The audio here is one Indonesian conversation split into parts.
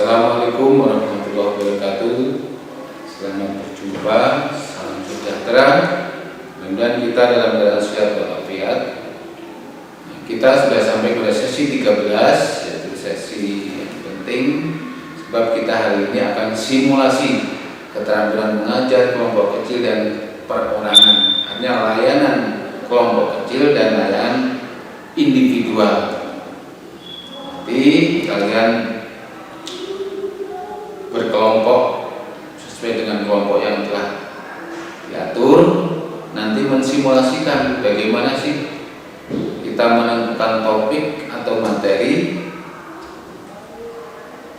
Assalamualaikum warahmatullahi wabarakatuh. Selamat berjumpa, salam sejahtera. Mudah-mudahan kita dalam keadaan sehat walafiat. Kita sudah sampai pada sesi 13, yaitu sesi yang penting, sebab kita hari ini akan simulasi keterampilan mengajar kelompok kecil dan perorangan. Artinya layanan kelompok kecil dan layanan individual. Jadi kalian berkelompok sesuai dengan kelompok yang telah diatur, nanti mensimulasikan bagaimana sih kita menentukan topik atau materi,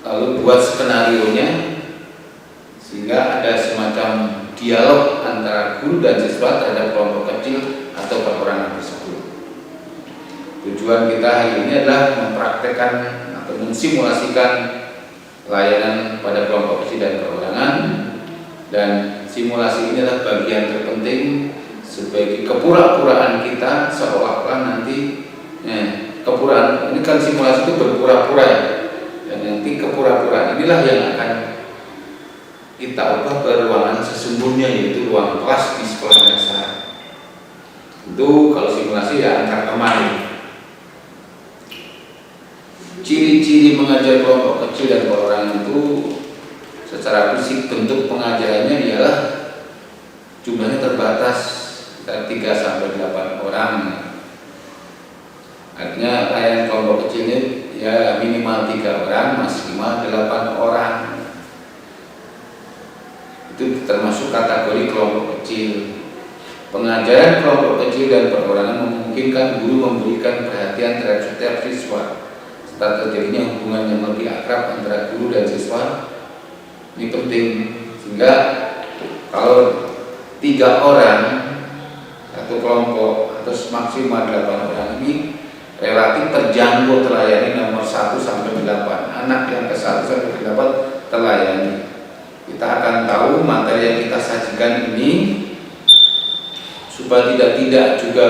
lalu buat skenario-nya sehingga ada semacam dialog antara guru dan siswa terhadap kelompok kecil atau perorangan tersebut. Tujuan kita hari ini adalah mempraktekkan atau mensimulasikan layanan pada kelompok kecil dan perorangan, dan simulasi ini adalah bagian terpenting sebagai kepura-puraan kita seolah-olah nanti kepuraan ini kan simulasi itu berpura-pura ya, dan nanti kepura-puraan inilah yang akan kita ubah ke ruangan sesungguhnya, yaitu ruang kelas di sekolah dasar. Itu kalau simulasi ya antar teman. Ciri-ciri mengajar kelompok kecil dan perorangan itu secara fisik bentuk pengajarannya ialah jumlahnya terbatas, sekitar 3-8 orang. Artinya layanan kelompok kecilnya ya minimal 3 orang, maksimal 8 orang. Itu termasuk kategori kelompok kecil. Pengajaran kelompok kecil dan perorangan memungkinkan guru memberikan perhatian terhadap setiap siswa, terjadinya hubungan yang lebih akrab antara guru dan siswa. Ini penting, sehingga kalau 3 orang satu kelompok atau maksimal 8 orang ini relatif terjangkau terlayani nomor 1 sampai 8, anak yang ke 1 sampai 8 terlayani. Kita akan tahu materi yang kita sajikan ini supaya tidak juga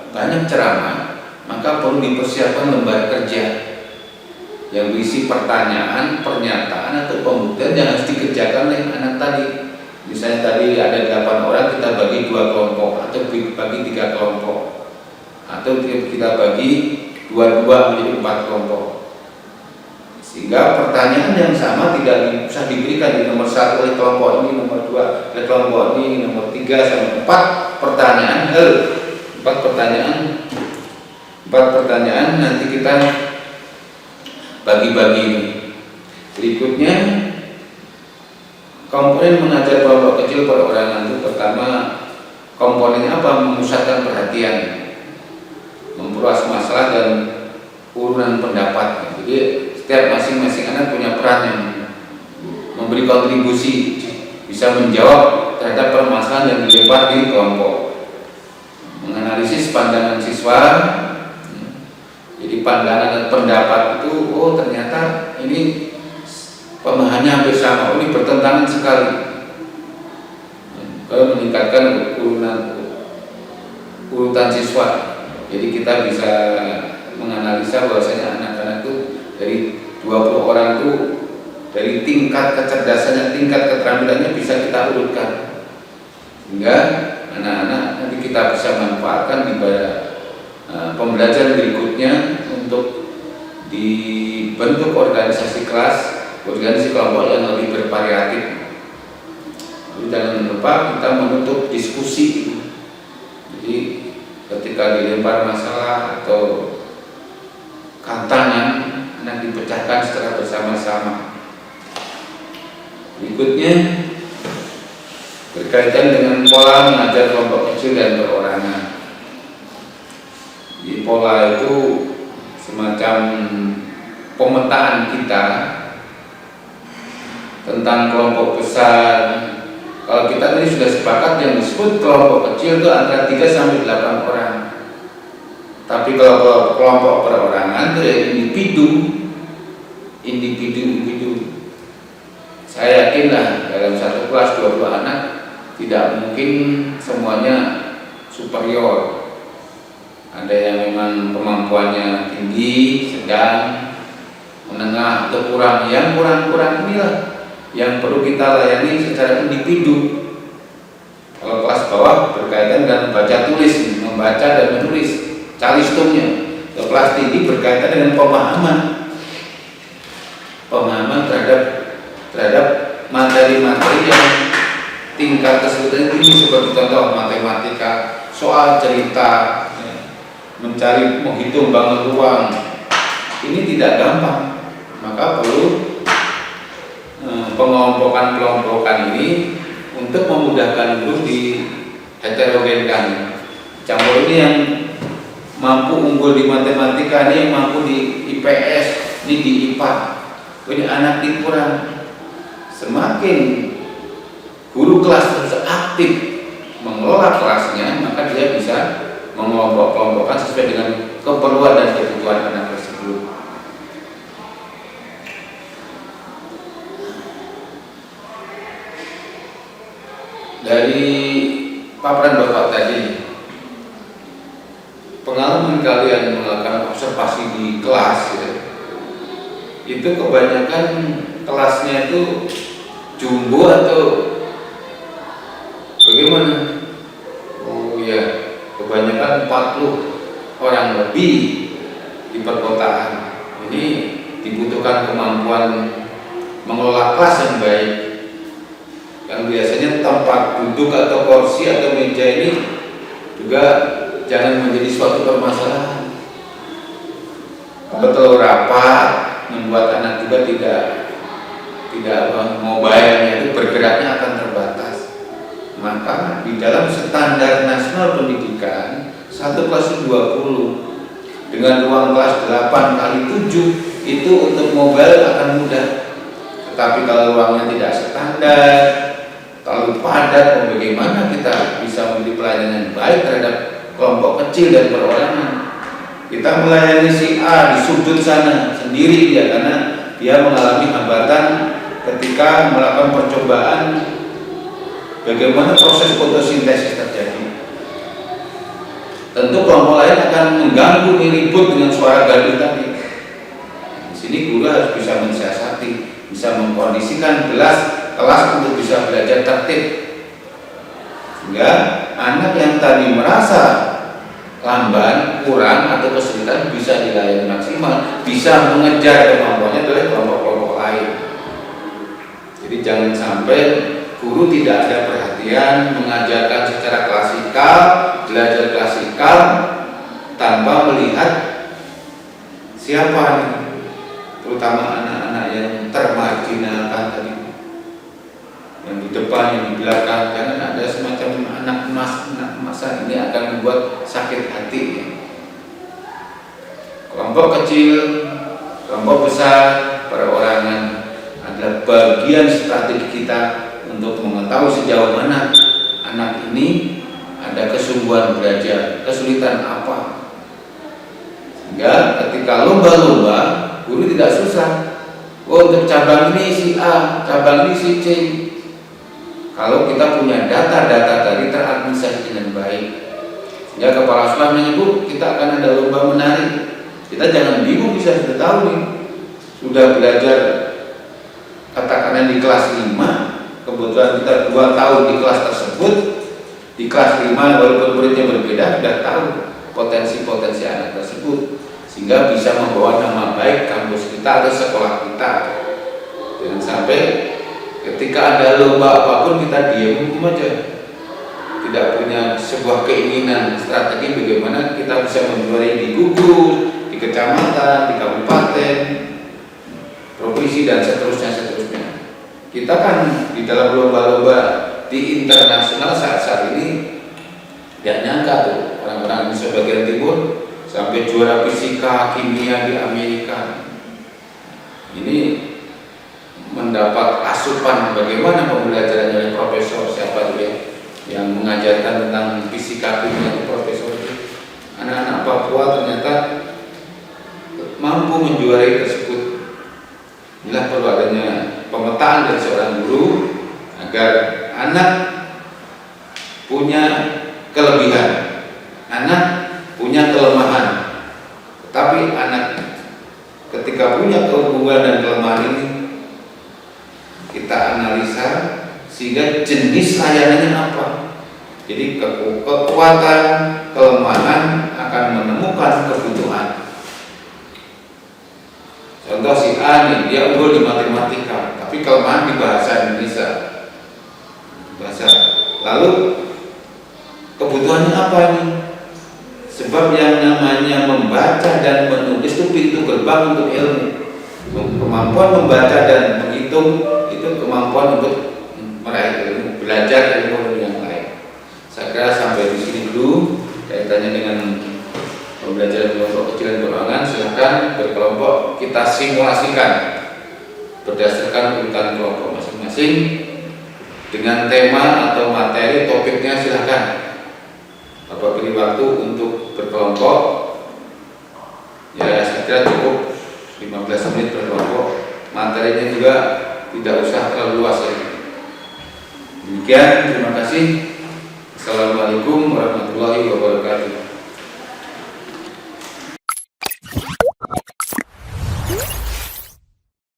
banyak ceramah, maka perlu dipersiapkan lembar kerja yang berisi pertanyaan, pernyataan atau pembuktian yang harus dikerjakan oleh anak tadi. Misalnya tadi ada 8 orang, kita bagi 2 kelompok atau bagi 3 kelompok, atau kita bagi 2 menjadi 4 kelompok, sehingga pertanyaan yang sama tidak bisa diberikan di nomor 1 oleh kelompok ini, nomor 2 oleh kelompok ini, nomor 3 sampai 4 pertanyaan. 4 pertanyaan nanti kita bagi-bagi. Berikutnya, komponen mengajar kelompok kecil perorangan itu pertama, komponennya apa? Memusatkan perhatian, memperluas masalah dan urunan pendapat. Jadi setiap masing-masing anak punya peran yang memberi kontribusi, bisa menjawab terhadap permasalahan yang dilempar di kelompok. Menganalisis pandangan siswa. Jadi pandangan dan pendapat itu, oh ternyata ini pemahamannya hampir sama, ini bertentangan sekali. Kalau meningkatkan urutan siswa, jadi kita bisa menganalisa bahwasanya anak-anak itu dari 20 orang itu dari tingkat kecerdasannya, tingkat keterampilannya bisa kita urutkan, sehingga anak-anak nanti kita bisa manfaatkan di pembelajaran berikutnya untuk dibentuk organisasi kelas, organisasi kelompok yang lebih bervariatif. Lalu jangan lupa kita menutup diskusi. Jadi ketika dilempar masalah atau tantangan, anak dipecahkan secara bersama-sama. Berikutnya berkaitan dengan pola mengajar kelompok kecil dan perorangan. Di pola itu semacam pemetaan kita tentang kelompok besar. Kalau kita tadi sudah sepakat yang disebut kelompok kecil itu antara 3-8 orang. Tapi kalau kelompok perorangan itu ya individu. Saya yakinlah dalam satu kelas 20 anak tidak mungkin semuanya superior. Ada yang memang kemampuannya tinggi, sedang, menengah atau kurang. Yang kurang-kurang inilah yang perlu kita layani secara individu. Kalau kelas bawah berkaitan dengan baca tulis, membaca dan menulis, calistumnya. Kalau kelas tinggi berkaitan dengan pemahaman terhadap materi-materi yang tingkat kesulitan tinggi, seperti contoh matematika, soal cerita, mencari, menghitung bangun ruang. Ini tidak gampang, maka perlu pengelompokan ini untuk memudahkan guru di heterogenkan. Campur ini yang mampu unggul di matematika, ini yang mampu di IPS, ini di IPA, ini anak di kurang. Semakin guru kelas terus aktif mengelola kelasnya, maka dia bisa mengelompok-kelompokkan sesuai dengan keperluan dan kebutuhan anak tersebut. Dari paparan Bapak tadi, pengalaman kalian melakukan observasi di kelas ya, itu kebanyakan kelasnya itu jumbo atau bagaimana? Oh ya, kebanyakan 40 orang lebih di perkotaan. Ini dibutuhkan kemampuan mengelola kelas yang baik. Yang biasanya tempat duduk atau kursi atau meja ini juga jangan menjadi suatu permasalahan. Kalau terlalu rapat membuat anak juga tidak mobilenya itu bergeraknya akan terbatas. Maka di dalam standar nasional pendidikan satu kelas 20 dengan ruang kelas 8x7 itu untuk mobile akan mudah. Tetapi kalau ruangnya tidak standar, terlalu padat, bagaimana kita bisa memberi pelayanan yang baik terhadap kelompok kecil dan perorangan? Kita melayani si A di sudut sana sendiri dia, karena dia mengalami hambatan ketika melakukan percobaan bagaimana proses fotosintesis terjadi. Tentu kelompok lain akan mengganggu, ribut dengan suara gaduh tadi. Di sini guru harus bisa mensiasati, bisa mengkondisikan kelas untuk bisa belajar tertib, sehingga anak yang tadi merasa lamban, kurang atau kesulitan bisa dilayani maksimal, bisa mengejar kemampuannya oleh kelompok-kelompok lain. Jadi jangan sampai guru tidak ada perhatian mengajarkan secara klasikal, belajar klasikal tanpa melihat siapa nih, terutama anak-anak yang termarginalkan tadi, yang di depan, yang di belakang. Jangan ada semacam anak emasan ini akan membuat sakit hati ya. Kelompok kecil, kelompok besar, perorangan adalah bagian strategi kita untuk mengetahui sejauh mana anak ini ada kesungguhan belajar, kesulitan apa. Sehingga ketika lomba-lomba, guru tidak susah. Oh, untuk cabang ini si A, cabang ini si C. Kalau kita punya data-data tadi teradministrasi dengan baik, sehingga kepala sekolah menyebut kita akan ada lomba menari, kita jangan bingung, bisa sudah tahu nih, sudah belajar katakanlah di kelas 5, kebetulan kita 2 tahun di kelas tersebut, di kelas 5 walaupun muridnya berbeda sudah tahu potensi-potensi anak tersebut, sehingga bisa membawa nama baik kampus kita atau sekolah kita. Jangan sampai ketika ada lomba apapun kita diam aja, tidak punya sebuah keinginan strategi bagaimana kita bisa menjuarai di gugus, di kecamatan, di kabupaten, provinsi dan seterusnya. Kita kan di dalam lomba-lomba di internasional saat ini tidak nyangka tuh orang-orang di sebagian timur sampai juara fisika, kimia di Amerika. Ini mendapat asupan bagaimana pembelajaran oleh profesor siapa itu yang mengajarkan tentang fisika kimia, profesor itu. Anak-anak Papua ternyata mampu menjuarai tersebut. Inilah perlu adanya pemetaan dari seorang guru agar anak punya kelebihan, anak punya kelemahan. Tetapi anak ketika punya keunggulan dan kelemahan ini kita analisa sehingga jenis layanannya apa. Jadi kekuatan, kelemahan akan menemukan kebutuhan. Contoh si A nih, dia unggul di matematika, tapi kelemahan di bahasa Indonesia. Lalu kebutuhannya apa nih? Sebab yang namanya membaca dan menulis itu pintu gerbang untuk ilmu. Kemampuan membaca dan menghitung itu kemampuan untuk meraih ilmu, belajar ilmu yang lain. Saya kira sampai di sini dulu kaitannya dengan pembelajaran kelompok kecil dan perorangan. Silahkan berkelompok kita simulasikan berdasarkan urutan kelompok masing-masing dengan tema atau materi topiknya. Silahkan Bapak beri waktu untuk berkelompok. Ya, saya kira cukup 15 menit berkelompok. Materinya juga tidak usah terlalu luas ya. Demikian, terima kasih. Assalamualaikum warahmatullahi wabarakatuh.